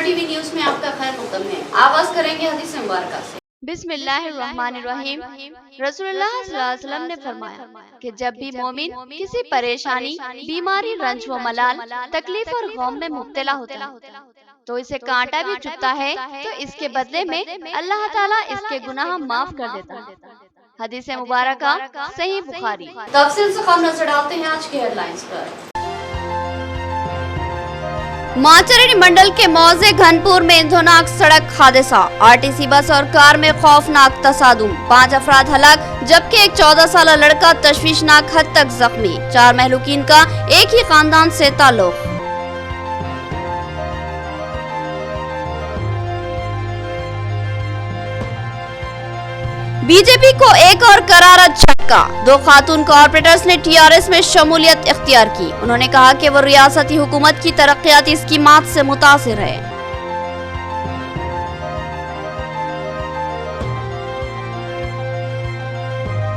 TV news में आपका खैर मकदम है। आगाज करेंगे हदीस मुबारक से। बिस्मिल्लाहिर्रहमानिर्रहीम। रसूलुल्लाह सल्लल्लाहु अलैहि वसल्लम ने फरमाया कि जब भी मोमिन किसी परेशानी, बीमारी, रंज व मलाल, तकलीफ और गम में मुब्तला होता है तो इसे कांटा भी चुभता है तो इसके बदले में अल्लाह ताला इसके गुनाह माफ कर देता है। हदीस मुबारक सही बुखारी। तफसील से खबर नजर डालते हैं आज की हेडलाइंस पर। माचरेनी मंडल के मौजे घनपुर में इंधोनाक सड़क हादसा, आरटीसी बस और कार में खौफनाक तसादुम, 5 अफराद हलाक जबकि एक 14 साल लड़का तशवीशनाक हद तक जख्मी। 4 महलूकीन का एक ही खानदान से ताल्लुक। बीजेपी को एक और करारा झटका, 2 खातून कॉर्पोरेटर्स ने टीआरएस में शमूलियत इख्तियार की। उन्होंने कहा कि वो रियासती हुकूमत की तरक्याती स्कीमात से मुतासिर है।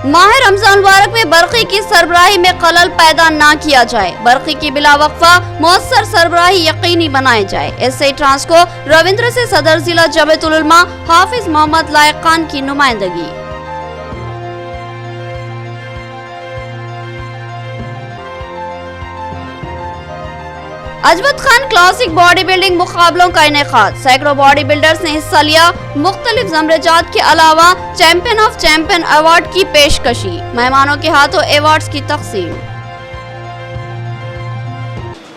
माह रमजान मुबारक में बरक़ी की सरबराही में खलल पैदा ना किया जाए, बरक़ी की बिला वक्फा मौसर सरबराही यकीनी बनाए जाए। एसआई ट्रांसको रविंद्र से सदर जिला जमीयतुल उलमा हाफिज मोहम्मद लायक खान की नुमाइंदगी। अजमत खान क्लासिक बॉडी बिल्डिंग मुकाबलों का इनेकाद, सैकड़ों बॉडी बिल्डर्स ने हिस्सा लिया। मुख्तलिफ ज़मरेजात के अलावा चैंपियन ऑफ चैंपियन अवार्ड की पेशकशी, मेहमानों के हाथों अवार्ड्स की तकसीम।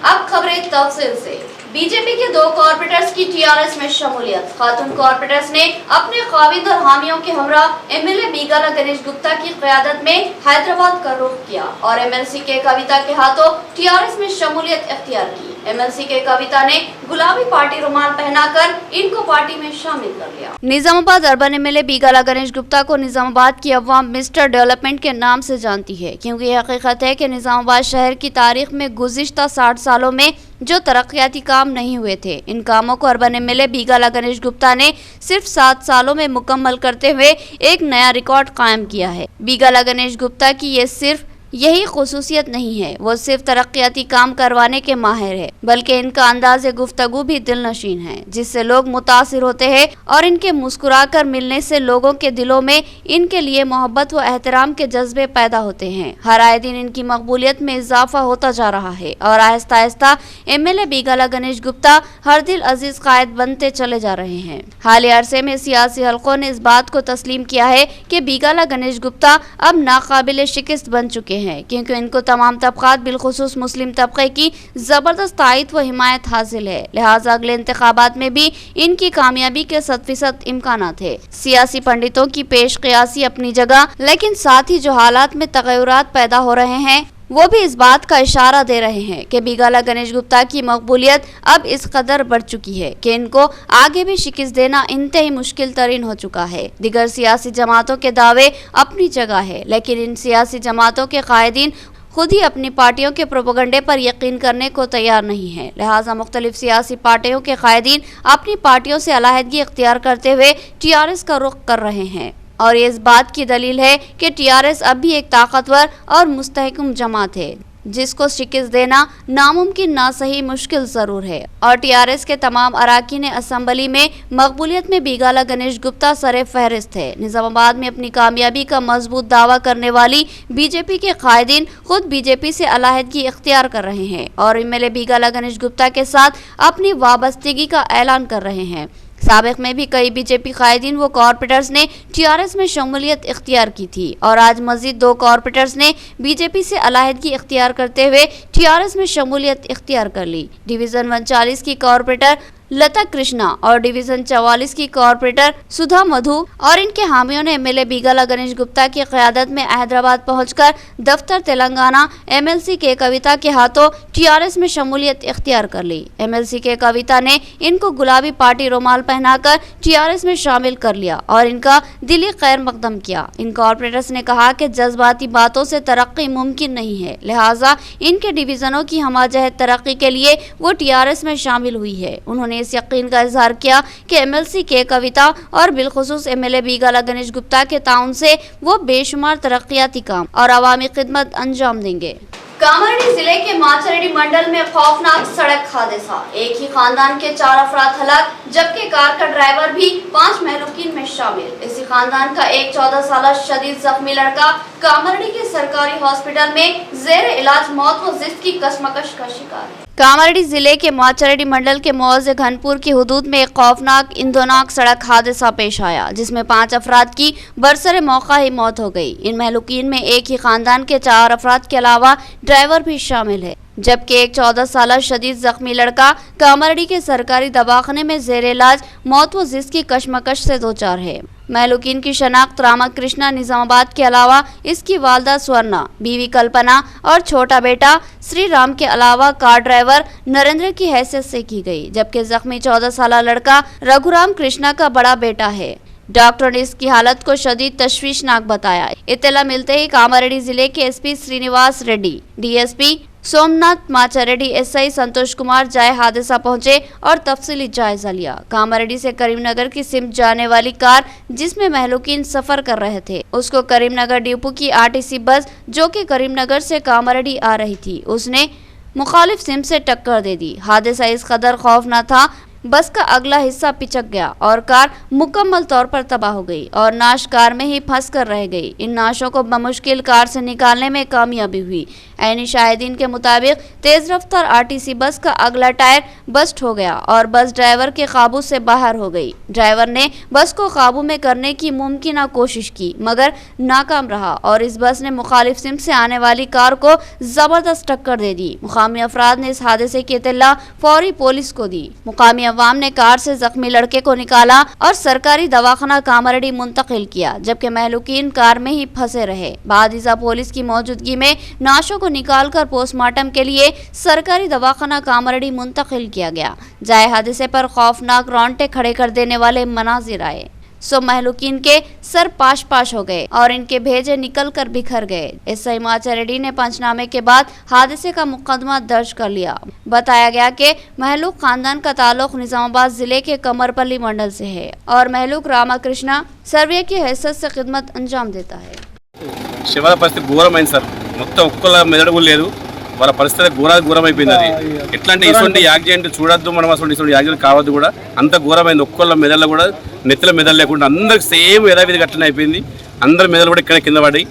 अब खबरें तफसील से। बीजेपी के 2 कॉर्पोरेटर्स की टीआरएस में शमूलियत, खातून कॉर्पोरेटर्स ने अपने काबिज और हामियों के हमरा एमएलए बीगाला गणेश गुप्ता की क़यादत में हैदराबाद का रुख किया और एमएलसी के कविता के हाथों टीआरएस में शमूलियत इख्तियार की। एमएलसी के कविता ने गुलाबी पार्टी रुमाल पहनाकर इनको पार्टी में शामिल कर लिया। निजामाबाद अर्बन एमएलए बीगाला गणेश गुप्ता को निजामाबाद की अवाम मिस्टर डेवलपमेंट के नाम से जानती है, क्योंकि ये हकीकत है कि निजामाबाद शहर की तारीख में गुज़िश्ता 60 सालों में जो तरक्याती काम नहीं हुए थे, इन कामों को अर्बन एमएलए बीगाला गणेश गुप्ता ने सिर्फ 7 सालों में मुकम्मल करते हुए एक नया रिकॉर्ड कायम किया है। बीगाला गणेश गुप्ता की ये सिर्फ यही खुसूसियत नहीं है, वो सिर्फ तरक्याती काम करवाने के माहिर है, बल्कि इनका अंदाज़े गुफ्तगू भी दिलनशीन है, जिससे लोग मुतासिर होते हैं और इनके मुस्कुराकर मिलने से लोगों के दिलों में इनके लिए मोहब्बत व एहतराम के जज्बे पैदा होते हैं। हर आए दिन इनकी मकबूलियत में इजाफा होता जा रहा है और आहिस्ता आहिस्ता एमएलए बीगाला गणेश गुप्ता हर दिल अजीज कायद बनते चले जा रहे हैं। हालिया अरसे में सियासी हलकों ने इस बात को तस्लीम किया है कि बीगाला गणेश गुप्ता अब नाकाबिल शिकस्त बन चुके हैं, क्योंकि इनको तमाम तबकात बिलखुसूस मुस्लिम तबके की जबरदस्त तायद व हिमायत हासिल है। लिहाजा अगले इंतखाबात में भी इनकी कामयाबी के 100% इम्कानात है। सियासी पंडितों की पेश क़ियासी अपनी जगह, लेकिन साथ ही जो हालात में तगय्युरात पैदा हो रहे हैं वो भी इस बात का इशारा दे रहे हैं कि बीगाला गणेश गुप्ता की मकबूलियत अब इस कदर बढ़ चुकी है कि इनको आगे भी शिकस्त देना इंतहाई मुश्किल तरीन हो चुका है। दिगर सियासी जमातों के दावे अपनी जगह है, लेकिन इन सियासी जमातों के कायदीन खुद ही अपनी पार्टियों के प्रोपेगेंडे पर यकीन करने को तैयार नहीं है। लिहाजा मुख्तलिफ सियासी पार्टियों के कायदीन अपनी पार्टियों से अलहदगी इख्तियार करते हुए टीआरएस का रुख कर रहे हैं और ये इस बात की दलील है कि टीआरएस अब भी एक ताकतवर और मुस्तहकम जमात है, जिसको शिकस्त देना नामुमकिन ना सही मुश्किल ज़रूर है। और टीआरएस के तमाम अराकीन असम्बली में मकबूलियत में बीगाला गणेश गुप्ता सरे फहरिस्त है। निजामाबाद में अपनी कामयाबी का मजबूत दावा करने वाली बीजेपी के कायदीन खुद बीजेपी से अलहदगी इख्तियार कर रहे हैं और एमएलए बीगाला गणेश गुप्ता के साथ अपनी वाबस्तगी का ऐलान कर रहे हैं। साबिक में भी कई बीजेपी कायदीन व कॉर्पोरेटर्स ने टीआरएस में शमूलियत इख्तियार की थी और आज मजीद 2 कॉर्पोरेटर्स ने बीजेपी से अलहदगी इख्तियार करते हुए टीआरएस में शमूलियत इख्तियार कर ली। डिवीज़न 39 की कॉर्पोरेटर लता कृष्णा और डिवीजन 44 की कॉर्पोरेटर सुधा मधु और इनके हामियों ने एमएलए बीगाला गणेश गुप्ता की क़यादत में हैदराबाद पहुंचकर दफ्तर तेलंगाना एमएलसी के कविता के हाथों टीआरएस में शमूलियत इख्तियार कर ली। एमएलसी के कविता ने इनको गुलाबी पार्टी रुमाल पहनाकर टीआरएस में शामिल कर लिया और इनका दिली खैर मकदम किया। इन कॉर्पोरेटर्स ने कहा कि जज्बाती बातों से तरक्की मुमकिन नहीं है, लिहाजा इनके डिवीजनों की हमाजहत तरक्की के लिए वो टीआरएस में शामिल हुई है। उन्होंने نے اس یقین کا اظہار کیا کہ MLC کے کویتا اور بالخصوص MLA بیگالہ گنیش گپتا کے تعاون سے وہ بے شمار ترقیاتی کام اور عوامی خدمت انجام دیں گے۔ کامرڈی ضلع کے ماچریڈی منڈل میں خوفناک سڑک حادثہ، ایک ہی خاندان کے 4 افراد ہلاک جبکہ کار کا ڈرائیور بھی 5 مہلوکین میں شامل۔ اسی خاندان کا ایک 14 سالہ شدید زخمی لڑکا کامرڈی کے سرکاری ہاسپٹل میں زیر علاج موت و زچ کی کشمکش کا شکار ہے۔ کامرڈی ضلع کے ماچریڈی منڈل کے موضع گھنپور کی حدود میں ایک خوفناک اندوناک سڑک حادثہ پیش آیا جس میں 5 افراد کی برسر موقع ہی موت ہو گئی۔ ان مہلوکین میں ایک ہی خاندان کے 4 افراد کے علاوہ ڈرائیور بھی شامل ہے جبکہ ایک 14 سالہ شدید زخمی لڑکا کامرڈی کے سرکاری دواخانے میں زیر علاج موت و زچ کی کشمکش سے دوچار ہے۔ مہلوکین کی شناخت راما کرشنا نظام آباد کے علاوہ اس کی والدہ سورنا، بیوی کلپنا اور چھوٹا بیٹا سری رام کے علاوہ کار ڈرائیور نریندر کی حیثیت سے کی گئی جبکہ زخمی 14 سالہ لڑکا رگھورام کرشنا کا بڑا بیٹا ہے۔ ڈاکٹر نے اس کی حالت کو شدید تشویشناک بتایا۔ اطلاع ملتے ہی کامرڈی ضلع کے SP Srinivas Reddy, DSP Somnath Machareddy, SI Santosh Kumar جائے حادثہ پہنچے اور تفصیلی جائزہ لیا۔ کامرڈی سے کریم نگر کی سمت جانے والی کار جس میں مہلوکین سفر کر رہے تھے اس کو کریم نگر ڈپو کی RTC بس جو کہ کریم نگر سے کامرڈی آ رہی تھی اس نے مخالف سمت سے ٹکر دے دی۔ حادثہ اس قدر خوفناک تھا، بس کا اگلا حصہ پچک گیا اور کار مکمل طور پر تباہ ہو گئی اور نعش کار میں ہی پھنس کر رہ گئی۔ ان نعشوں کو بمشکل کار سے نکالنے میں کامیابی ہوئی۔ عینی شاہدین کے مطابق تیز رفتار RTC بس کا اگلا ٹائر بسٹ ہو گیا اور بس ڈرائیور کے قابو سے باہر ہو گئی۔ ڈرائیور نے بس کو قابو میں کرنے کی ممکنہ کوشش کی مگر ناکام رہا اور اس بس نے مخالف سمت سے آنے والی کار کو زبردست ٹکر دے دی۔ مقامی افراد نے اس حادثے کی اطلاع فوری پولیس کو دی۔ مقامی عوام نے کار سے زخمی لڑکے کو نکالا اور سرکاری دواخانہ کامرڈی منتقل کیا جبکہ مہلوکین کار میں ہی پھنسے رہے۔ بعد ازاں پولیس کی موجودگی میں نعشوں کو نکال کر پوسٹ مارٹم کے لیے سرکاری دواخانہ کامرڈی منتقل کیا گیا۔ جائے حادثے پر خوفناک رونگٹے کھڑے کر دینے والے مناظر آئے۔ مہلوکین کے سر پاش ہو گئے اور ان کے بھیجے نکل کر بکھر گئے۔ SI ماچریڈی نے پنچنامے کے بعد حادثے کا مقدمہ درج کر لیا۔ بتایا گیا کہ مہلوک خاندان کا تعلق نظام آباد ضلع کے کمرپلی منڈل سے ہے اور مہلوک راما کرشنا سروے کی حیثیت سے خدمت انجام دیتا ہے۔ శివాల పరిస్థితి ఘోరమైంది సార్, మొత్తం ఒక్కళ్ళ మెదడు కూడా లేదు, వాళ్ళ పరిస్థితి ఘోరం అయిపోయింది. అది ఎట్లా అంటే ఇటువంటి యాక్సిడెంట్ చూడొద్దు మనం, అసలు ఇటువంటి యాక్సిడెంట్ కావద్దు కూడా, అంత ఘోరమైంది. ఒక్కళ్ళ మెదడులో కూడా నెత్తిలో మెదడు లేకుండా అందరికి సేమ్ యథావిధిగా అట్లనే అయిపోయింది. అందరి మెదడు కూడా ఇక్కడ కింద పడి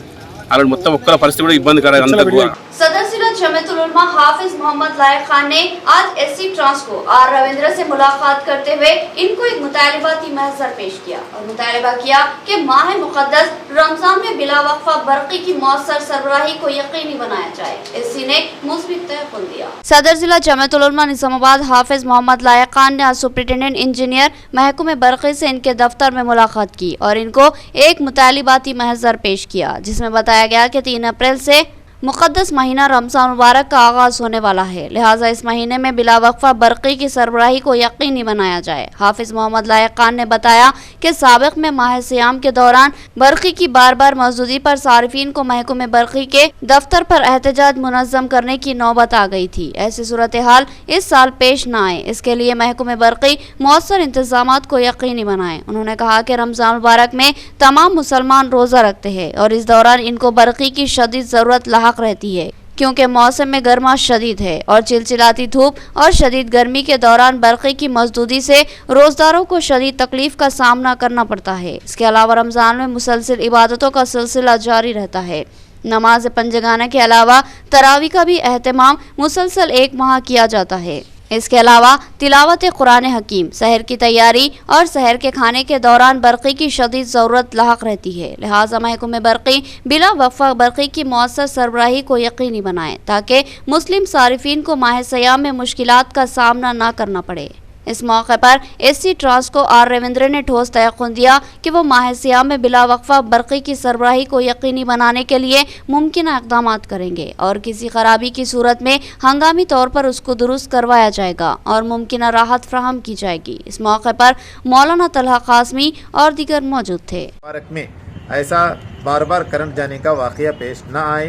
అలా మొత్తం ఒక్కళ్ళ పరిస్థితి కూడా ఇబ్బందికరంగా అంత ఘోరం। सदर जिला जमीयतुल उलमा हाफिज मोहम्मद लायक खान ने आज SC ट्रांस को R रविंद्र से मुलाकात करते हुए इनको एक मुतालिबाती महजर पेश किया और मुतालिबा किया कि माह मुकद्दस रमजान में बिला वक्फा बरक़ी की मौसर सरबराही को यकीनी बनाया जाए। SC ने मुस्बित तयक़ुन दिया। सदर जिला जमीयतुल उलमा निजामाबाद हाफिज मोहम्मद लायक खान ने आज सुप्रिंटेंडेंट इंजीनियर महकमे बरक़ी से इनके दफ्तर में मुलाकात की और इनको एक मुतालिबाती महजर पेश किया जिसमें बताया गया कि 3 अप्रैल से मुक़द्दस महीना रमज़ान मुबारक का आगाज़ होने वाला है, लिहाजा इस महीने में बिला वक्फा बरक़ी की सरबराही को यकीनी बनाया जाए। हाफिज मोहम्मद लायक खान ने बताया कि साबिक़ में माह सियाम के दौरान बरक़ी की बार बार मौजूदगी पर सारिफीन को महकमे बरक़ी के दफ्तर पर एहतजाज मुनज़्ज़म करने की नौबत आ गई थी। ऐसी सूरत हाल इस साल पेश न आए, इसके लिए महकमे बरक़ी मौसर इंतज़ामात को यकीनी बनाए। उन्होंने कहा कि रमज़ान मुबारक में तमाम मुसलमान रोज़ा रखते हैं और इस दौरान इनको बरक़ी की शदीद ज़रूरत लाहक रहती है क्योंकि मौसम में गर्मा शदीद है और चिलचिलाती धूप और शदीद गर्मी के दौरान बरक़ी की मजदूदी से रोज़दारों को शदीद तकलीफ का सामना करना पड़ता है। इसके अलावा रमज़ान में मुसलसल इबादतों का सिलसिला जारी रहता है। नमाज पंजगाना के अलावा तरावी का भी एहतमाम मुसलसल 1 माह किया जाता है। इसके अलावा तिलावत कुरान हकीम, सहर की तैयारी और सहर के खाने के दौरान बरक़ी की शदीद ज़रूरत लाहक रहती है, लिहाजा महकमे बरक़ी बिला वक्फा बरक़ी की मौसर सरबराही को यकीनी बनाएं ताकि मुस्लिम सारिफीन को माह सियाम में मुश्किलात का सामना न करना पड़े। इस मौके पर SC ट्रांस को R रविंद्र ने ठोस तयक़ुन दिया कि वो माह सियाम में बिला वक्फा बरक़ी की सरबराही को यकीनी बनाने के लिए मुमकिन इक़दाम करेंगे और किसी खराबी की सूरत में हंगामी तौर पर उसको दुरुस्त करवाया जाएगा और मुमकिन राहत फराहम की जाएगी। इस मौके पर मौलाना तलहा कासमी और दीगर मौजूद थे। में ऐसा बार बार करंट जाने का वाक़या पेश न आए।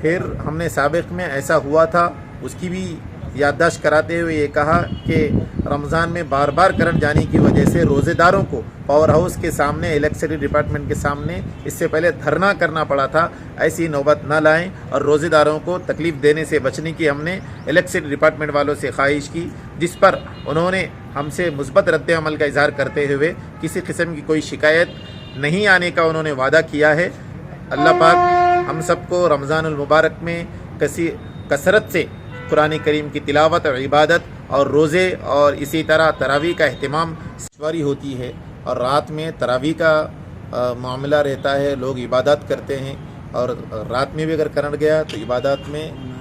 फिर हमने साबिक़ में ऐसा हुआ था उसकी भी याददाश्त कराते हुए ये कहा कि रमज़ान में बार बार करंट जाने की वजह से रोज़ेदारों को पावर हाउस के सामने, इलेक्ट्रिसिटी डिपार्टमेंट के सामने इससे पहले धरना करना पड़ा था। ऐसी नौबत न लाएं और रोज़ेदारों को तकलीफ़ देने से बचने की हमने इलेक्ट्रिसिटी डिपार्टमेंट वालों से ख्वाहिश की, जिस पर उन्होंने हमसे मुस्बत रद्द अमल का इजहार करते हुए किसी किस्म की कोई शिकायत नहीं आने का उन्होंने वादा किया है। अल्लाह पाक हम सबको रमज़ानुल मुबारक में कसरत से कुरान करीम की तिलावत और इबादत और रोज़े और इसी तरह तरावी का अहतमाम सवारी होती है और रात में तरावी का मामला रहता है, लोग इबादत करते हैं और रात में भी अगर करंट गया तो इबादत में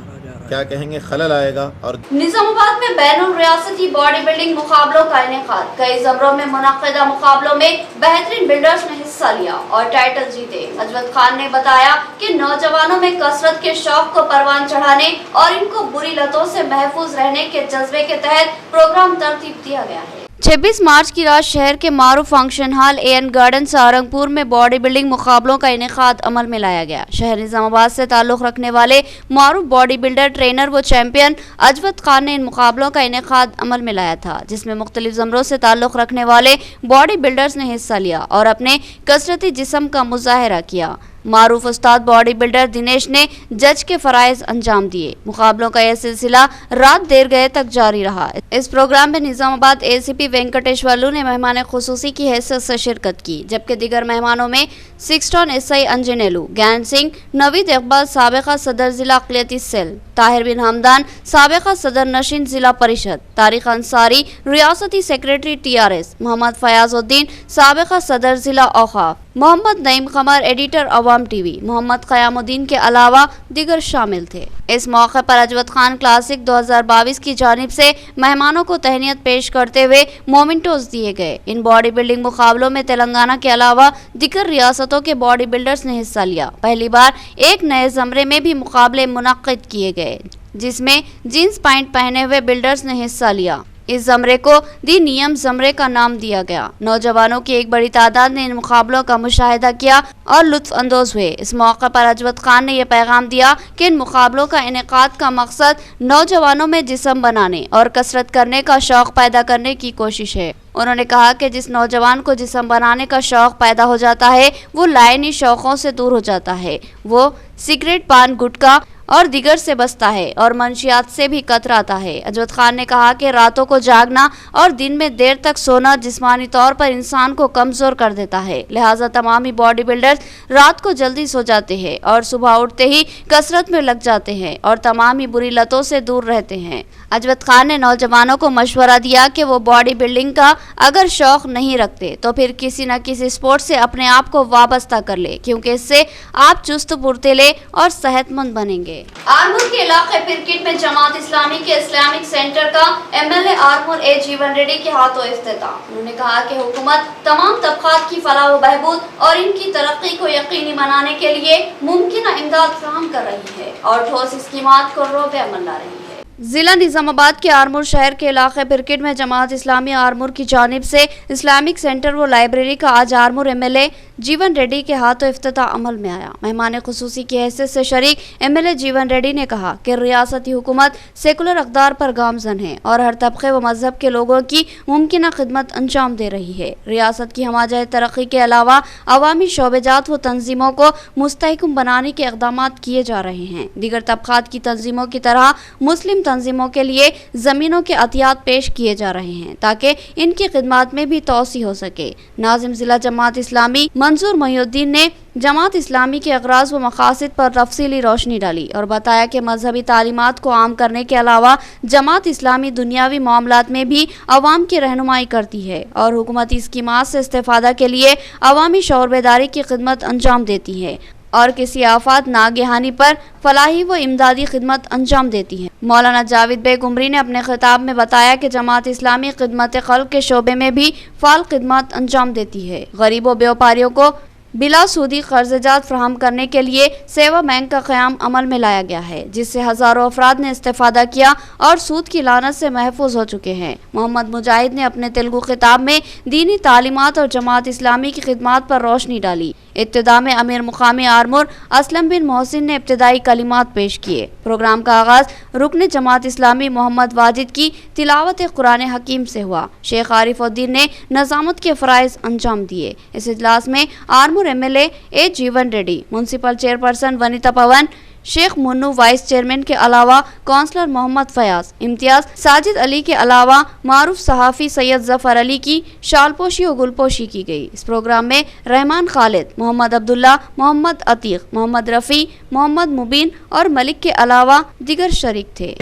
क्या कहेंगे खलल आएगा। और निजामाबाद में बैनुल रियासती बॉडी बिल्डिंग मुकाबलों का इनेकाद। कई ज़मरों में मुनक्किदा मुकाबलों में बेहतरीन बिल्डर्स ने हिस्सा लिया और टाइटल जीते। अजवत खान ने बताया कि नौजवानों में कसरत के शौक को परवान चढ़ाने और इनको बुरी लतों से महफूज रहने के जज्बे के तहत प्रोग्राम तरतीब दिया गया है। 26 मार्च की रात शहर के मारूफ function hall N Garden Saharanpur में बॉडी बिल्डिंग मुकाबलों का इनेकाद अमल में लाया गया। शहर निजामाबाद से ताल्लुक़ रखने वाले मारूफ बॉडी बिल्डर, ट्रेनर व चैंपियन अजवत खान ने इन मुकाबलों का इनेकाद अमल में लाया था, जिसमें मुख्तलिफ ज़मरों से ताल्लुक़ रखने वाले बॉडी बिल्डर्स ने हिस्सा लिया और अपने कसरती जिस्म का मुजाहरा किया। मारूफ उस्ताद बॉडी बिल्डर दिनेश ने जज के फराइज अंजाम दिए। मुकाबलों का यह सिलसिला रात देर गए तक जारी रहा। इस प्रोग्राम में निजामाबाद एसीपी वेंकटेश्वरलू ने मेहमान खुसूसी की हैसियत से शिरकत की, जबकि दीगर मेहमानों में 6 टन एसआई अंजनेलू, ज्ञान सिंह, नवीद इकबाल साबिका सदर जिला अक़लियती सेल, ताहिर बिन हमदान साबिका सदर नशीन जिला परिषद, तारिक अंसारी रियासती सेक्रेटरी TRS, मोहम्मद फयाजुद्दीन साबिका सदर जिला औक़ाफ, मोहम्मद नईम कमर एडिटर अवाम टीवी, मोहम्मद क़यामुद्दीन के अलावा दीगर शामिल थे। इस मौके पर अजवत खान क्लासिक 2022 की जानिब से मेहमानों को तहनीत पेश करते हुए मोमेंटोज दिए गए। इन बॉडी बिल्डिंग मुकाबलों में तेलंगाना के अलावा दीगर रियासतों के बॉडी बिल्डर्स ने हिस्सा लिया। पहली बार एक नए ज़मरे में भी मुकाबले मुनक्किद किए गए, जिसमें जीन्स पैंट पहने हुए बिल्डर्स ने हिस्सा लिया। इस ज़मरे को दी नियम ज़मरे का नाम दिया गया। नौजवानों की एक बड़ी तादाद ने इन मुकाबलों का मुशाहिदा किया और लुत्फ़ अंदोज़ हुए। इस मौके पर अजवत खान ने यह पैगाम दिया कि इन मुकाबलों का इनेकाद का मकसद नौजवानों में जिस्म बनाने और कसरत करने का शौक़ पैदा करने की कोशिश है। उन्होंने कहा कि जिस नौजवान को जिस्म बनाने का शौक़ पैदा हो जाता है वो लाइनी शौक़ों से दूर हो जाता है, वो सिगरेट, पान, गुटखा और दिगर से बचता है और मंशियात से भी कतराता है। अजवत खान ने कहा कि रातों को जागना और दिन में देर तक सोना जिस्मानी तौर पर इंसान को कमज़ोर कर देता है, लिहाजा तमाम ही बॉडी बिल्डर्स रात को जल्दी सो जाते हैं और सुबह उठते ही कसरत में लग जाते हैं और तमाम ही बुरी लतों से दूर रहते हैं। अजवत खान ने नौजवानों को मशवरा दिया कि वो बॉडी बिल्डिंग का अगर शौक़ नहीं रखते तो फिर किसी न किसी स्पोर्ट से अपने आप को वाबस्ता कर ले, क्योंकि इससे आप चुस्त फुर्तीले और सेहतमंद बनेंगे। आरमूर के इलाके पिरकिट में जमात इस्लामी के इस्लामिक सेंटर का MLA आरमूर ए जीवन रेड्डी के हाथों इफ्तिताह। उन्होंने कहा कि हुकूमत तमाम तबकात की फलाह व बहबूद और इनकी तरक्की को यकीनी बनाने के लिए मुमकिन इमदाद फराहम कर रही है और ठोस स्कीमात को रोबे अमल ला रही है। जिला निजामाबाद के आरमूर शहर के इलाके पिरकिट में जमात इस्लामी आरमूर की जानिब से इस्लामिक सेंटर व लाइब्रेरी का आज आरमूर MLA जीवन रेड्डी के हाथों इफ्तिताह अमल में आया। मेहमान खुसूसी की हैसियत से शरीक MLA जीवन रेड्डी ने कहा कि रियासती हुकूमत सेकुलर अक़दार पर गामजन है और हर तबके व मजहब के लोगों की मुमकिन खिदमत अंजाम दे रही है। रियासत की हमाजात तरक्की के अलावा अवामी शोबेजात व तंजीमों को मुस्तहकम बनाने के इक़दाम किए जा रहे हैं। दीगर तबकात की तंजीमों की तरह मुस्लिम तंजीमों के लिए ज़मीनों के अतियात पेश किए जा रहे हैं ताकि इनकी खिदमत में भी तोसी हो सके। नाज़िम ज़िला जमात इस्लामी मंजूर मोहिउद्दीन ने जमात इस्लामी के अगराज व मकासद पर तफसीली रोशनी डाली और बताया कि मजहबी तालीमात को आम करने के अलावा जमात इस्लामी दुनियावी मामलात में भी अवाम की रहनुमाई करती है और हुकूमती स्कीमात से इस्तेफादा के लिए अवामी शौर बेदारी की खिदमत अंजाम देती है और किसी आफत नागहानी पर फलाही व इमदादी खिदमत अंजाम देती है। मौलाना जावेद बेग उमरी ने अपने खिताब में बताया कि जमात इस्लामी खिदमत क़ल्ब के शोबे में भी फ़ाल खिदमत अंजाम देती है। गरीबों व्यापारियों को बिला सूदी कर्ज़जात फराहम करने के लिए सेवा बैंक का क़याम अमल में लाया गया है, जिससे हज़ारों अफराद ने इस्तेफादा किया और सूद की लानत से महफूज हो चुके हैं। मोहम्मद मुजाहिद ने अपने तेलुगु खिताब में दीनी तालीमात और जमात इस्लामी की खिदमत पर रोशनी डाली। इब्तिदा में अमीर मुकामी आरमूर असलम बिन मोहसिन ने इब्तिदाई कलिमात पेश किए। प्रोग्राम का आगाज रुकन जमात इस्लामी मोहम्मद वाजिद की तिलावत कुरान हकीम से हुआ। शेख आरिफुद्दीन ने नज़ामत के फ़राइज़ अंजाम दिए। इस इजलास में आरमूर MLA A जीवन रेड्डी, म्यूनसिपल चेयरपर्सन वनिता पवन, शेख मुन्नू वाइस चेयरमैन के अलावा काउंसलर मोहम्मद फयाज, इम्तियाज, साजिद अली के अलावा मारूफ सहाफ़ी सैयद जफ़र अली की शालपोशी और गुलपोशी की गई। इस प्रोग्राम में रहमान खालिद, मोहम्मद अब्दुल्ला, मोहम्मद अतीक, मोहम्मद रफ़ी, मोहम्मद मुबीन और मलिक के अलावा दिगर शरीक थे।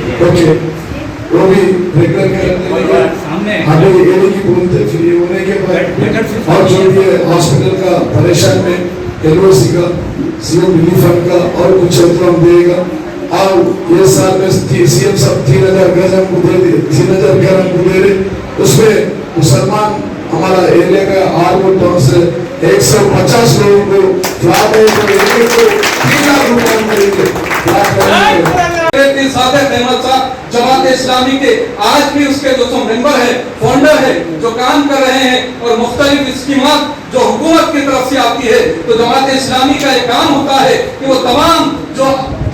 LOC का CM रिलीफ फंड का और कुछ हम देगा। और ये साल में CM सब 3000 गज हमको दे दिए, 3000 घर हमको दे रहे। उसमें मुसलमान हमारा एरिया का आरमूर टाउन से 150 लोगों को फ्लैट है, तो एक को 3 लाख रुपए मिलेंगे जमात इस्लामी के। आज भी उसके जो मेंबर है, फाउंडर है, जो काम कर रहे हैं और मुख्तलिफ स्कीमात जो हुकूमत की तरफ से आती है, तो जमात इस्लामी का एक काम होता है कि वो तमाम जो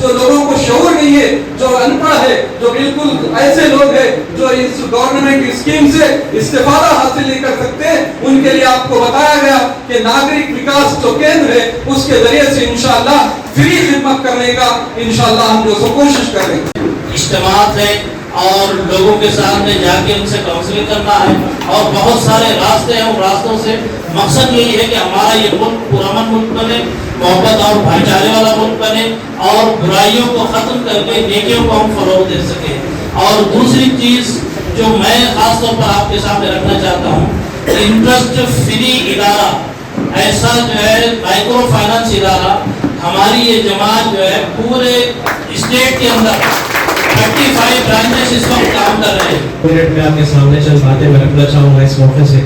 लोगों को शऊर नहीं है, जो अनपढ़ है, जो बिल्कुल ऐसे लोग हैं जो इस गवर्नमेंट की स्कीम से इस्तेफादा हासिल नहीं कर सकते, उनके लिए आपको बताया गया कि नागरिक विकास जो केंद्र है उसके जरिए से इंशाअल्लाह फ्री खिदमत करने का इंशाअल्लाह हम जो कोशिश करेंगे। इज्तिमात है और लोगों के सामने जाके उनसे काउंसलिंग करना है और बहुत सारे रास्ते हैं। उन रास्तों से मकसद यही है कि हमारा ये मुल्क पुरअमन मुल्क बने, मोहब्बत और भाईचारे वाला मुल्क बने और बुराइयों को ख़त्म करके नेकियों को हम फरोग दे सकें। और दूसरी चीज़ जो मैं ख़ास तौर पर आपके सामने रखना चाहता हूँ, इंटरेस्ट फ्री इदारा, ऐसा जो है माइक्रो फाइनेंस इदारा हमारी ये जमात जो है पूरे स्टेट के अंदर 35 ब्रांचेस इस वक्त काम कर रहे हैं। मिनट में आपके सामने चंद बातें मैं रखना चाहूँगा इस मौके से।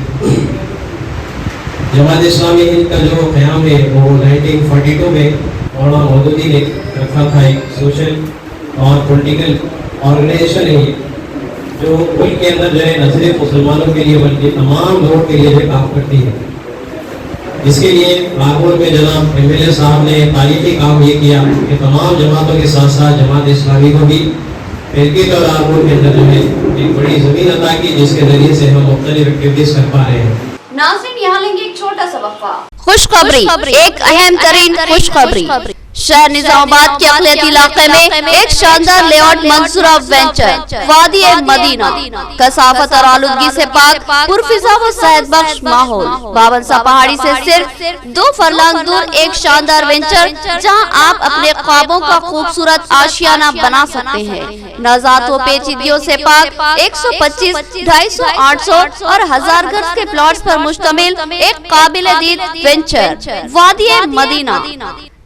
जमात इस्लामी हिंद का जो क़याम है वो 1942 में मौलाना मौदूदी ने रखा था। एक सोशल और पॉलिटिकल ऑर्गेनाइजेशन है जो मुल्क के अंदर जो है न सिर्फ मुसलमानों के लिए बल्कि तमाम लोगों के लिए भी काम करती है। इसके लिए आरमूर में जनाब MLA साहब ने तारीखी काम ये किया कि तमाम जमातों के साथ साथ जमात इस्लामी को भी पेरकिट और आरमूर के अंदर जो है एक बड़ी ज़मीन अता की, जिसके जरिए से हम मुख्तलिफ एक्टिविटीज़ कर पा रहे हैं। नाज़रीन, यहाँ लेंगे एक छोटा सा वक्फा। खुशखबरी, एक अहम तरीन खुशखबरी। शहर निजामाबाद के अक़लियती इलाके में एक शानदार लेआउट मंसूरा वेंचर वादी मदीना, कसाफत और आलूदगी से पाक पुरफिजा व सेहत बख्श माहौल। बाबनसा पहाड़ी से सिर्फ 2 फरलांग दूर एक शानदार वेंचर जहां आप अपने ख्वाबों का खूबसूरत आशियाना बना सकते हैं। नजात व पेचीदगियों से पाक 125, 250, 800 और 1000 गज के प्लॉट्स पर मुश्तमिल एक काबिल दीद वेंचर वादी मदीना,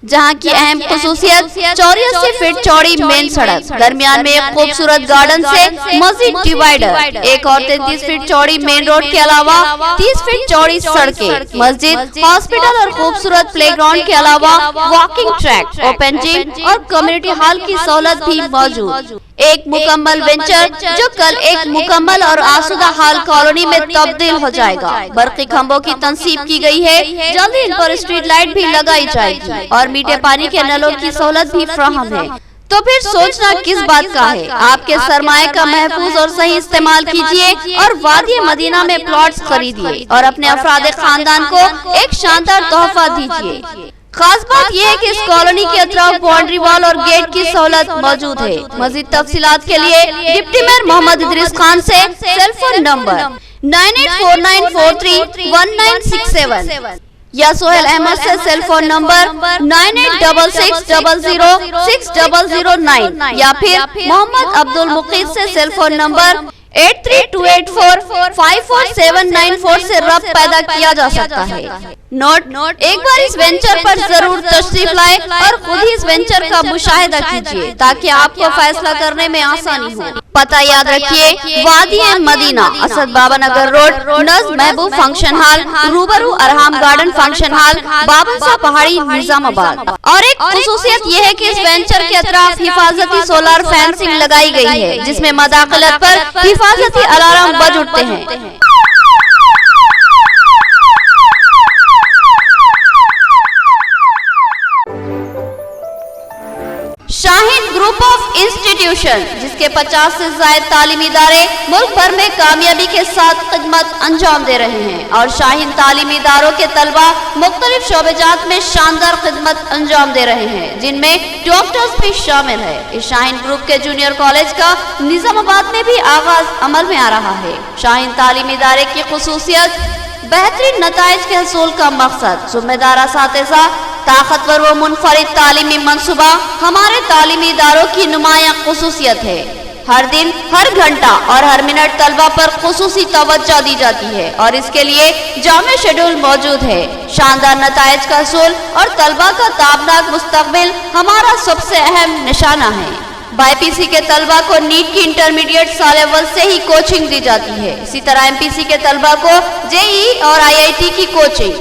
जहाँ की अहम खुसूसियत 84 फीट चौड़ी मेन सड़क, दरमियान में एक खूबसूरत गार्डन से मस्जिद डिवाइडर, एक और 33 फीट चौड़ी मेन रोड के अलावा 30 फीट चौड़ी सड़कें, मस्जिद, हॉस्पिटल और खूबसूरत प्लेग्राउंड के अलावा वॉकिंग ट्रैक, ओपन जिम और कम्युनिटी हॉल की सहूलत भी मौजूद। एक मुकम्मल वेंचर जो कल एक मुकम्मल और आसुदा हाल कॉलोनी में तब्दील हो जाएगा। बरक़ी खंभों की तंसीब की गई है, जल्दी इन पर स्ट्रीट लाइट भी लगाई जाएगी और मीठे पानी के नलों की सहूलत भी फराहम है। तो फिर सोचना किस बात का है। आपके सरमाए का महफूज और सही इस्तेमाल कीजिए और वादी मदीना में प्लॉट्स खरीदिए और अपने अफराद खानदान को एक शानदार तोहफा दीजिए। खास बात यह है कि इस कॉलोनी के अतराफ बाउंड्री वॉल और गेट की सहूलत मौजूद है। मज़ीद तफसीलात के लिए डिप्टी मेयर मोहम्मद इदरीस खान से सेल फोन नंबर 9849431967 या सोहेल अहमद से सेल फोन नंबर 9866006009 या फिर मोहम्मद अब्दुल मुकीद से सेल फोन नंबर 8328454794 से रब्त पैदा किया जा सकता है। नोट एक बार इस वेंचर पर जरूर तशरीफ लाए और खुद ही इस वेंचर का मुशाहिदा कीजिए ताकि आपको फैसला करने में आसानी हो। पता याद रखिए, वादी मदीना, असद बाबा नगर रोड, नज़ महबूब फंक्शन हॉल, रूबरू अरहम गार्डन फंक्शन हॉल, बाबनसा पहाड़ी, निजामाबाद। और एक खुसूसियत यह है कि इस वेंचर के अतराफ हिफाजती सोलर फेंसिंग लगाई गई है, जिसमें मदाखलत पर हिफाजती अलार्म बज उठते हैं। इंस्टीट्यूशन, जिसके 50 से ज्यादा तालीमी इदारे मुल्क भर में कामयाबी के साथ खिदमत अंजाम दे रहे हैं और शाहीन तालीमी इदारों के तलबा मुख्तलिफ शोबेजात में शानदार खिदमत अंजाम दे रहे हैं, जिनमें डॉक्टर्स भी शामिल है। इस शाहीन ग्रुप के जूनियर कॉलेज का निजामाबाद में भी आगाज अमल में आ रहा है। शाहीन तालीमी इदारे की खुसूसियत बेहतरीन नताइज के हसूल का मकसद, जिम्मेदार असातिज़ा, ताकतवर व मुनफरिद तालीमी मंसूबा हमारे तालीमी इदारों की नुमायां खुसूसियत है। हर दिन, हर घंटा और हर मिनट तलबा पर खुसूसी तवज्जो दी जाती है और इसके लिए जामे शेड्यूल मौजूद है। शानदार नताइज का हसूल और तलबा का ताबनाक मुस्तकबिल हमारा सबसे अहम निशाना है। बाईपीसी के तलबा को नीट की इंटरमीडिएट साल अव्वल से ही कोचिंग दी जाती है। इसी तरह एमपीसी के तलबा को जेई और आईआईटी की कोचिंग,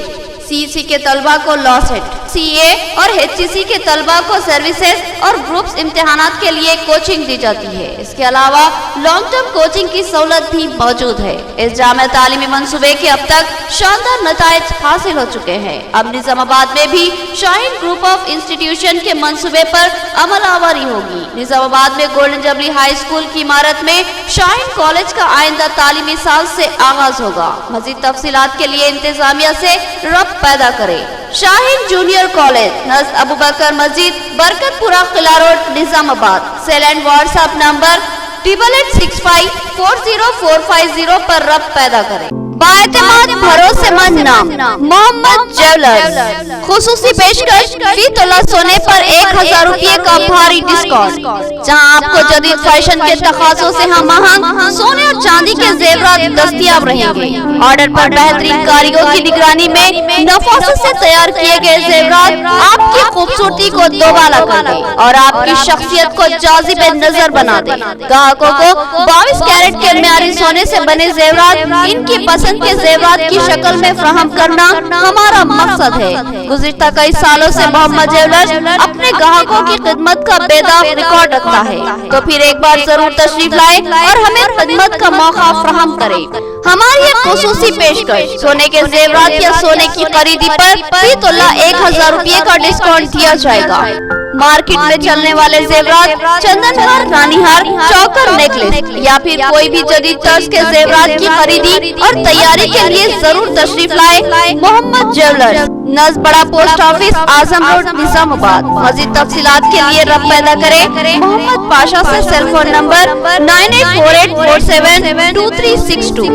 सीईसी के तलबा को लॉ सेट, सीए और एचईसी के तलबा को सर्विसेज और ग्रुप्स इम्तिहानात के लिए कोचिंग दी जाती है। इसके अलावा लॉन्ग टर्म कोचिंग की सहूलत भी मौजूद है। इस जामे तालीमी मंसूबे के अब तक शानदार नताइज हासिल हो चुके हैं। अब निजामाबाद में भी शाहीन ग्रुप ऑफ इंस्टीट्यूशन के मंसूबे पर अमल आवारी होगी। निजामाबाद में गोल्डन जबली हाई स्कूल की इमारत में शाहीन कॉलेज का आइंदा तालीमी साल से आगाज होगा। मजीद तफसीलात के लिए इंतजामिया से रब्त पैदा करे। शाहीन जूनियर कॉलेज, नज़ अबू बकर मस्जिद, Barkatpura, Qila road, Nizamabad. Cell and WhatsApp number 8865404450 पर रब्त पैदा करें। बाएतमाद भरोसेमंद नाम मोहम्मद ज्वेलर्स, खुसूसी पेशकश फी तोला सोने पर 1000 रुपये का भारी डिस्काउंट, जहां आपको जदीद फैशन के तकाज़ों से हम आहंग सोने और चांदी के जेवरात दस्तयाब रहेंगे। ऑर्डर पर बेहतरीन कारीगरों की निगरानी में नफासत से तैयार किए गए जेवरात आपकी खूबसूरती को दोबाला कर दे और आपकी शख्सियत को जाजिब नजर बना दे। ग्राहकों को 22 कैरेट के म्यारी सोने से बने जेवरात इनकी पसंद के जेवरात की शक्ल में फराहम करना हमारा मकसद है। गुज़िश्ता कई सालों से मोहम्मद ज्वेलर्स अपने ग्राहकों की खिदमत का बेदाग रिकॉर्ड रखता है, तो फिर एक बार जरूर तशरीफ लाए और हमें खिदमत का मौका फराहम करे। हमारी एक खुसूसी पेशकश, सोने के जेवरात या सोने की खरीदी पर फी तोला 1000 रुपये का डिस्काउंट दिया जाएगा। मार्केट में चलने वाले जेवरात, चंदनहार, रानीहार, चौकर, नेकलेस या फिर कोई भी जदीद तर्ज के जेवरात की खरीदी और तैयारी के लिए जरूर तशरीफ लाए। मोहम्मद ज्वेलर्स, नज़ बड़ा पोस्ट ऑफिस, आजम रोड, निजामाबाद। मज़ीद तफसीलात के लिए रब्त पैदा करें मोहम्मद पाशा से। Cell phone number 9848472362।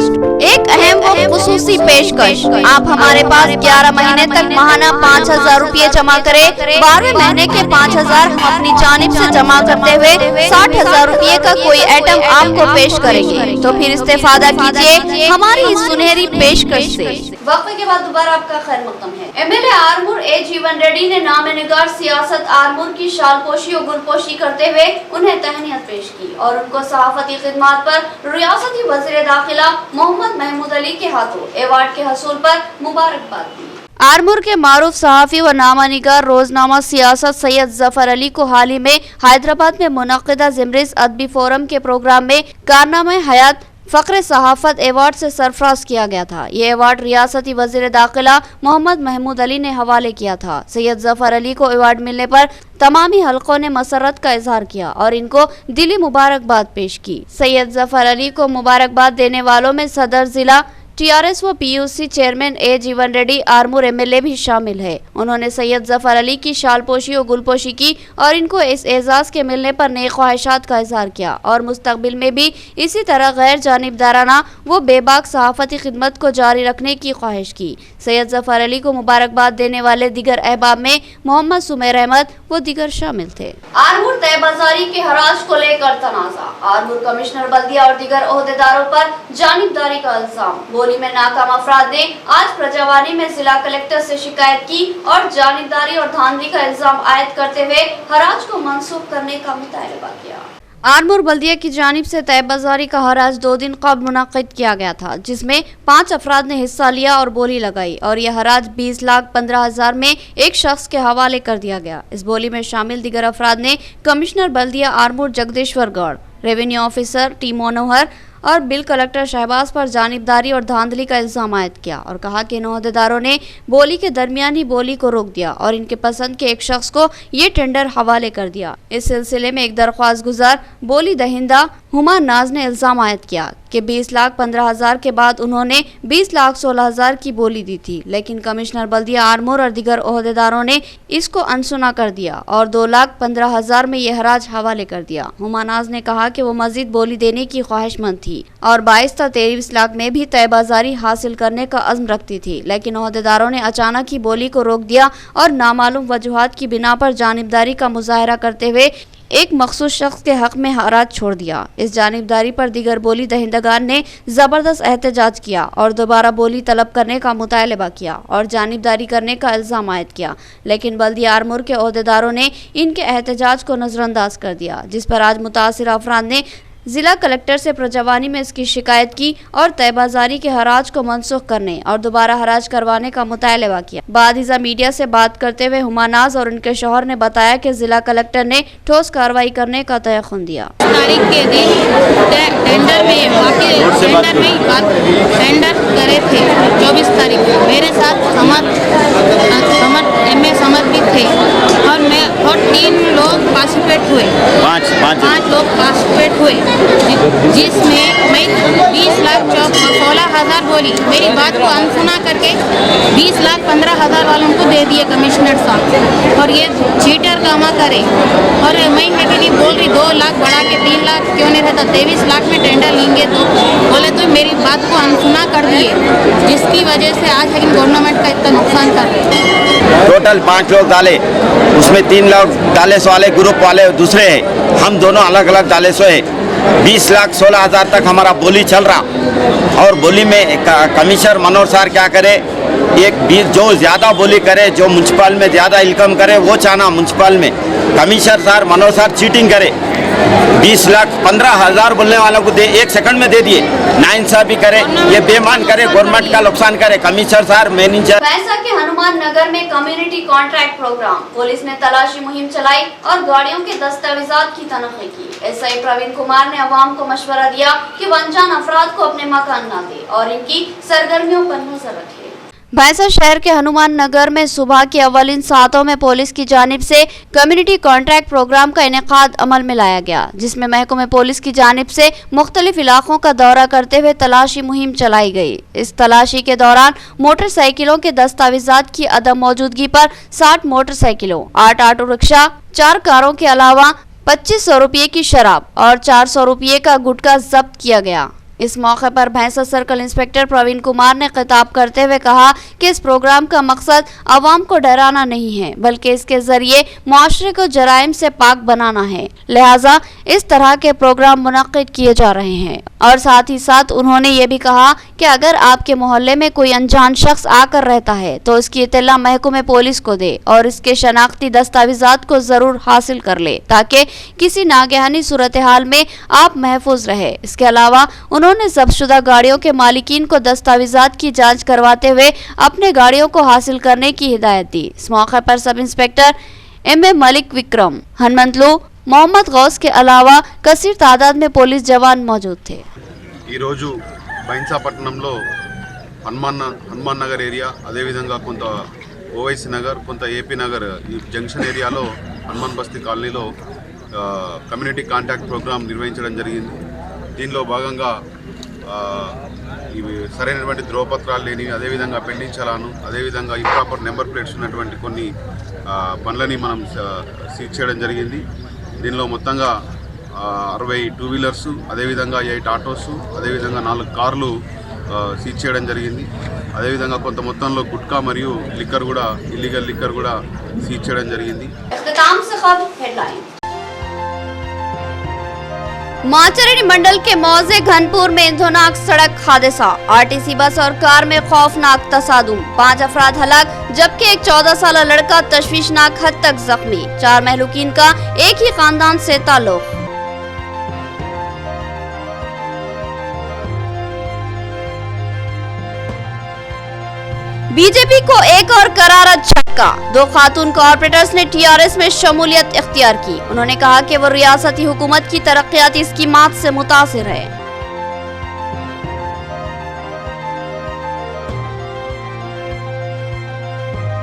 एक अहम व खुसूसी पेशकश, आप हमारे पास 11 महीने तक माहाना 5000 रुपये जमा करें। 12वें महीने के 5000 हम अपनी जानिब से जमा करते हुए 60,000 रुपये का कोई आइटम आपको पेश करेंगे, तो फिर इस्तेफादा कीजिए हमारी इस सुनहरी पेशकश से। वक्फे के बाद दोबारा आपका खैर मकदम है। एमएलए आरमूर ए जीवन रेड्डी ने नामनिगार सियासत आरमूर की शालपोशी और गुलपोशी करते हुए उन्हें तहनीत पेश की और उनको सहाफती खिदमत पर रियासती वज़ीर दाखिला मोहम्मद महमूद अली के हाथों एवार्ड के हसूल पर मुबारकबाद दी। आरमूर के मारूफ सहाफ़ी व नामानिगार रोजनामा सियासत सैयद जफर अली को हाल ही में हैदराबाद में मुनक़िदा ज़िमरिस अदबी फोरम के प्रोग्राम में कारनामे हयात फ़ख्र सहाफ़त एवार्ड से सरफराज किया गया था। ये एवार्ड रियासती वज़ीर दाखिला मोहम्मद महमूद अली ने हवाले किया था। सैयद जफर अली को एवार्ड मिलने पर तमामी हलकों ने मसरत का इजहार किया और इनको दिली मुबारकबाद पेश की। सैयद जफर अली को मुबारकबाद देने वालों में सदर जिला टीआरएस व पीयूसी चेयरमैन ए जीवन रेड्डी, आरमूर एमएलए भी शामिल है। उन्होंने सैयद जफर अली की शालपोशी और गुलपोशी की और इनको इस एजाज के मिलने पर नई ख्वाहिशात का इजहार किया और मुस्तकबिल में भी इसी तरह गैर जानिबदाराना व बेबाक सहाफती खिदमत को जारी रखने की ख्वाहिश की। सैयद जफर अली को मुबारकबाद देने वाले दिगर अहबाब में मोहम्मद सुमेर अहमद व दिगर शामिल थे। आरमूर तय बाजारी के हराज को लेकर तनाजा, आरमूर कमिश्नर बल्दिया और दिगर ओहदेदारों पर जानिबदारी का इल्जाम। बोली में नाकाम अफराद ने आज प्रजावानी में जिला कलेक्टर से शिकायत की और जानिबदारी और धांधली का इल्जाम आयद करते हुए हराज को मंसूख करने का मुतालबा किया। आरमूर बल्दिया की जानिब से तय बाजारी का हराज 2 दिन कबल मुनक़िद किया गया था, जिसमें 5 अफराद ने हिस्सा लिया और बोली लगाई और यह हराज 20,15,000 में एक शख्स के हवाले कर दिया गया। इस बोली में शामिल दिगर अफराद ने कमिश्नर बल्दिया आरमूर जगदीश्वर गौड़, रेवेन्यू ऑफिसर टी मनोहर, और बिल कलेक्टर शहबाज पर जानिबदारी और धांधली का इल्जाम आयद किया और कहा कि इन ओहदेदारों ने बोली के दरमियान ही बोली को रोक दिया और इनके पसंद के एक शख्स को ये टेंडर हवाले कर दिया। इस सिलसिले में एक दरख्वास्त गुजार बोली दहिंदा हुमा नाज ने इल्जाम आयद किया कि 20,15,000 के बाद उन्होंने 20,16,000 की बोली दी थी, लेकिन कमिश्नर बल्दिया आरमूर और दीगर ओहदेदारों ने इसको अनसुना कर दिया और 2,15,000 में यह हराज हवाले कर दिया। हुमा नाज ने कहा कि वो मजीद बोली देने की ख्वाहिशमंद थी और 22 था 23 लाख में भी तय बाजारी हासिल करने का अज़्म रखती थी, लेकिन ओहदेदारों ने अचानक ही बोली को रोक दिया और नामालूम वजूहात की बिना पर जानिबदारी का मुजाहरा करते हुए एक मखसूस शख्स के हक में हराज छोड़ दिया। इस जानिबदारी पर दीगर बोली दहिंदगान ने जबरदस्त एहतजाज किया और दोबारा बोली तलब करने का मुतालबा किया और जानिबदारी करने का इल्जाम आयद किया, लेकिन बल्दिया आरमूर के ओहदेदारों ने इनके एहतजाज को नजरअंदाज कर दिया, जिस पर आज मुतासिर अफराद ने जिला कलेक्टर से प्रजवानी में इसकी शिकायत की और तय बाजारी के हराज को मनसूख करने और दोबारा हराज करवाने का मुतालबा किया। बादिजा मीडिया से बात करते हुए हुमा नाज और उनके शौहर ने बताया कि जिला कलेक्टर ने ठोस कार्रवाई करने का तयख्खुन दिया। तारीख के दिन टेंडर में टेंडर करे थे 24 तारीख को मेरे साथ समर भी थे और 3 लोग पार्टिसिपेट हुए, पाँच लोग पार्टिसिपेट हुए, जिसमें मैं 20,16,000 बोली। मेरी बात को अनसुना करके 20,15,000 वालों को दे दिए कमिश्नर साहब और ये चीटर कामा करे और मैं है कि नहीं बोल रही 2 लाख बढ़ा के 3 लाख क्यों नहीं रहता, 23 लाख में टेंडर लेंगे तो बोले तो मेरी बात को अनसुना कर दिए, जिसकी वजह से आज है गवर्नमेंट का इतना नुकसान कर रहे हैं। टोटल 5 लोग डाले, उसमें 3 लोग डाले सो वाले ग्रुप वाले दूसरे हैं, हम दोनों अलग अलग डाले सो है। 20,16,000 तक हमारा बोली चल रहा और बोली में कमिश्नर मनोहर सर क्या करे, जो ज़्यादा बोली करे, जो म्यूनसिपल में ज़्यादा इनकम करे वो चाहना म्यूनसिपल में कमिश्नर सर मनोहर सर चीटिंग करे, 20,15,000 बोलने वालों को 1 सेकंड में दे दिए, नाइंसाफी करे, ये बेमान करे, गवर्नमेंट का नुकसान करे। कमिश्नर सर मैनेजर भैंसा के हनुमान नगर में कम्युनिटी कॉन्ट्रैक्ट प्रोग्राम, पुलिस ने तलाशी मुहिम चलाई और गाड़ियों के दस्तावेजात की तनख्वाह की। एसआई प्रवीण कुमार ने अवाम को मशवरा दिया कि वो अनजान अफराद को अपने मकान न दे और इनकी सरगर्मियों पर नजर रखे। भैंसा शहर के हनुमान नगर में सुबह के अव्वलिन सातों में पुलिस की जानिब से कम्युनिटी कॉन्ट्रैक्ट प्रोग्राम का इनेकाद अमल में लाया गया, जिसमें महकमे पुलिस की जानिब से मुख्तलिफ इलाकों का दौरा करते हुए तलाशी मुहिम चलाई गई। इस तलाशी के दौरान मोटरसाइकिलों के दस्तावेजात की अदम मौजूदगी पर 60 मोटरसाइकिलों, 8 ऑटो रिक्शा, 4 कारों के अलावा 2500 रुपये की शराब और 400 रुपये का गुटखा जब्त किया गया। इस मौके पर भैंसा सर्कल इंस्पेक्टर प्रवीण कुमार ने खिताब करते हुए कहा कि इस प्रोग्राम का मकसद आवाम को डराना नहीं है, बल्कि इसके जरिए मुआशरे को जराइम से पाक बनाना है, लिहाजा इस तरह के प्रोग्राम मुनक्किद किए जा रहे हैं। और साथ ही साथ उन्होंने ये भी कहा कि अगर आपके मोहल्ले में कोई अनजान शख्स आकर रहता है तो इसकी इत्तला महकमे पुलिस को दे और इसके शनाख्ती दस्तावेजात को जरूर हासिल कर ले, ताकि किसी नागहानी सूरत हाल में आप महफूज रहे। इसके अलावा उन्होंने जब्तशुदा गाड़ियों के मालिकीन को दस्तावेजात की जांच करवाते हुए अपने गाड़ियों को हासिल करने की हिदायत दी। इस मौके पर sub inspector M A. Malik Vikram, Hanumanthalu, Mohammad Ghaus के अलावा कसीर तादाद में पुलिस जवान मौजूद थे। ఈరోజు బైన్సా పట్టణంలో హనుమాన్ నగర్ ఏరియా, అదేవిధంగా కొంత ఓవైసీ నగర్, కొంత ఏపీ నగర్ ఈ జంక్షన్ ఏరియాలో హనుమాన్ బస్తీ కాలనీలో కమ్యూనిటీ కాంటాక్ట్ ప్రోగ్రాం నిర్వహించడం జరిగింది. దీనిలో భాగంగా ఇవి సరైనటువంటి ధ్రువపత్రాలు లేని, అదేవిధంగా పెండింగ్ చలాను, అదేవిధంగా ఇంప్రాపర్ నెంబర్ ప్లేట్స్ ఉన్నటువంటి కొన్ని బండ్లని మనం సీజ్ చేయడం జరిగింది. దీనిలో మొత్తంగా 60 2 వీలర్స్, అదేవిధంగా 8 ఆటోస్, అదేవిధంగా 4 కార్లు సీజ్ చేయడం జరిగింది. అదేవిధంగా కొంత మొత్తంలో గుట్కా మరియు లిక్కర్ కూడా, ఇల్లీగల్ లిక్కర్ కూడా సీజ్ చేయడం జరిగింది. माचरेनी मंडल के मौजे घनपुर में इंधोनाक सड़क हादसा, आरटीसी बस और कार में खौफनाक तसादुम, 5 अफराद हलाक जबकि एक 14 साल लड़का तशवीशनाक हद तक जख्मी। 4 महलूकीन का एक ही खानदान से ताल्लुक। बीजेपी को एक और करारा झटका, 2 खातून कॉर्पोरेटर्स ने टीआरएस में शमूलियत इख्तियार की। उन्होंने कहा कि वो रियासती हुकूमत की तरक्याती स्कीमात से मुतासिर है।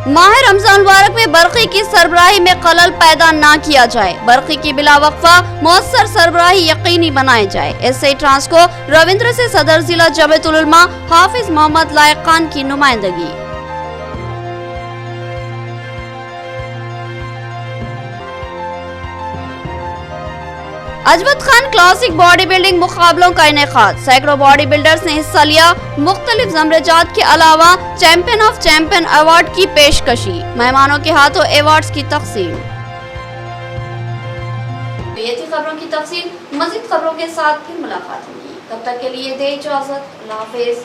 माह रमजान मुबारक में बरकी की सरबराही में खलल पैदा ना किया जाए, बरकी की बिला वक्फा मौसर सरबराही यकीनी बनाए जाए। एसआई ट्रांसको रविंद्र से सदर जिला जमीयतुल उलमा हाफिज मोहम्मद लायक खान की नुमाइंदगी। अजमत खान क्लासिक बॉडी बिल्डिंग मुकाबलों का इनेकाद, सैकड़ों बॉडी बिल्डर्स ने हिस्सा लिया। मुख्तलिफ ज़मरजात के अलावा चैंपियन ऑफ चैंपियन अवार्ड की पेशकशी, मेहमानों के हाथों अवार्ड्स की तकसीम। तो ये थी खबरों की तफसील। मज़ीद खबरों के साथ फिर मुलाकात होगी, तब तक के लिए दे इजाज़त। अल्लाह हाफिज़।